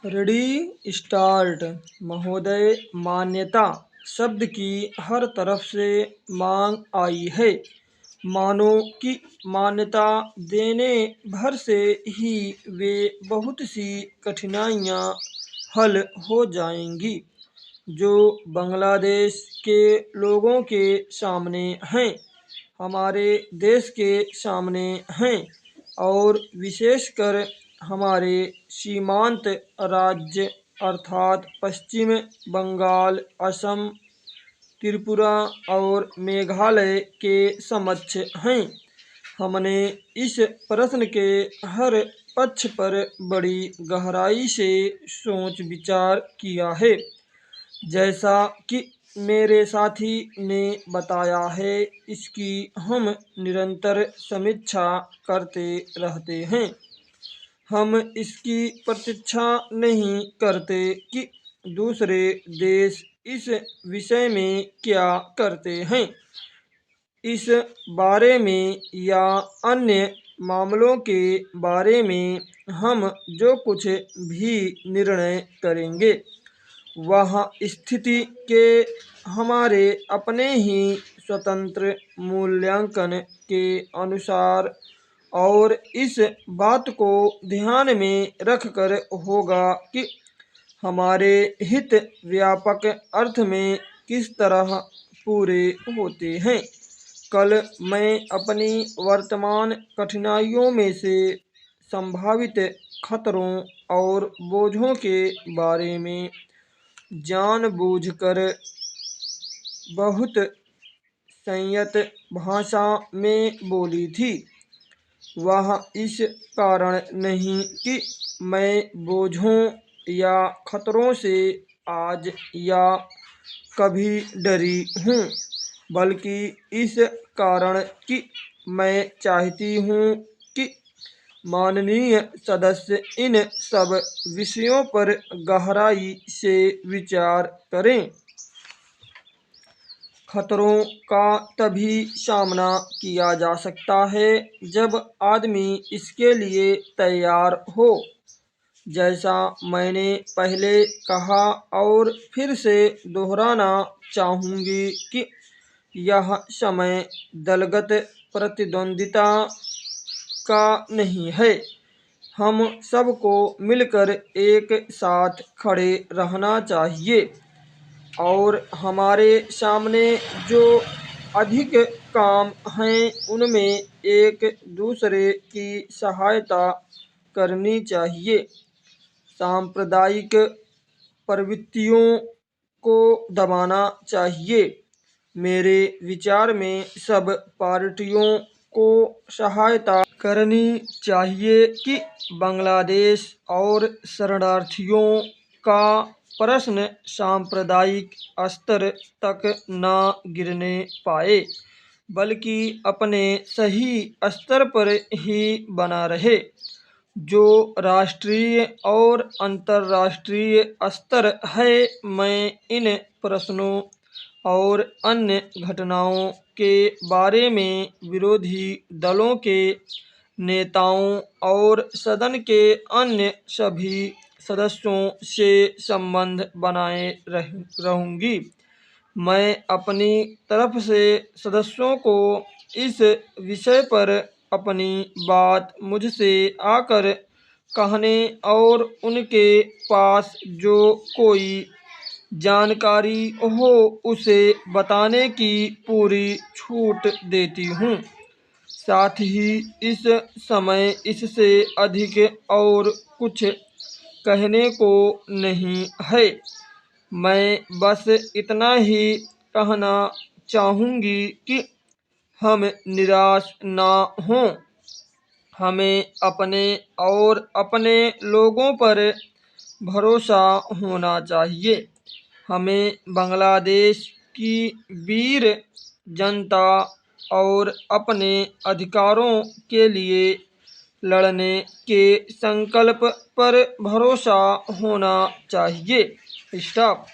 Ready start. महोदय, मान्यता शब्द की हर तरफ से मांग आई है। मानो कि मान्यता देने भर से ही वे बहुत सी कठिनाइयाँ हल हो जाएंगी जो बांग्लादेश के लोगों के सामने हैं, हमारे देश के सामने हैं और विशेषकर हमारे सीमांत राज्य अर्थात पश्चिम बंगाल, असम, त्रिपुरा और मेघालय के समक्ष हैं। हमने इस प्रश्न के हर पक्ष पर बड़ी गहराई से सोच विचार किया है। जैसा कि मेरे साथी ने बताया है, इसकी हम निरंतर समीक्षा करते रहते हैं। हम इसकी प्रतीक्षा नहीं करते कि दूसरे देश इस विषय में क्या करते हैं। इस बारे में या अन्य मामलों के बारे में हम जो कुछ भी निर्णय करेंगे वह स्थिति के हमारे अपने ही स्वतंत्र मूल्यांकन के अनुसार और इस बात को ध्यान में रखकर होगा कि हमारे हित व्यापक अर्थ में किस तरह पूरे होते हैं। कल मैं अपनी वर्तमान कठिनाइयों में से संभावित खतरों और बोझों के बारे में जानबूझकर बहुत संयत भाषा में बोली थी। वह इस कारण नहीं कि मैं बोझों या खतरों से आज या कभी डरी हूँ, बल्कि इस कारण कि मैं चाहती हूँ कि माननीय सदस्य इन सब विषयों पर गहराई से विचार करें। खतरों का तभी सामना किया जा सकता है जब आदमी इसके लिए तैयार हो। जैसा मैंने पहले कहा और फिर से दोहराना चाहूँगी कि यह समय दलगत प्रतिद्वंदिता का नहीं है। हम सबको मिलकर एक साथ खड़े रहना चाहिए और हमारे सामने जो अधिक काम हैं उनमें एक दूसरे की सहायता करनी चाहिए। सांप्रदायिक प्रवृत्तियों को दबाना चाहिए। मेरे विचार में सब पार्टियों को सहायता करनी चाहिए कि बांग्लादेश और शरणार्थियों का प्रश्न सांप्रदायिक स्तर तक न गिरने पाए, बल्कि अपने सही स्तर पर ही बना रहे। जो राष्ट्रीय और अंतर्राष्ट्रीय स्तर है, मैं इन प्रश्नों और अन्य घटनाओं के बारे में विरोधी दलों के नेताओं और सदन के अन्य सभी सदस्यों से संबंध बनाए रहूँगी। मैं अपनी तरफ से सदस्यों को इस विषय पर अपनी बात मुझसे आकर कहने और उनके पास जो कोई जानकारी हो उसे बताने की पूरी छूट देती हूँ। साथ ही इस समय इससे अधिक और कुछ कहने को नहीं है। मैं बस इतना ही कहना चाहूँगी कि हम निराश ना हों। हमें अपने और अपने लोगों पर भरोसा होना चाहिए। हमें बांग्लादेश की वीर जनता और अपने अधिकारों के लिए लड़ने के संकल्प पर भरोसा होना चाहिए। स्टॉप।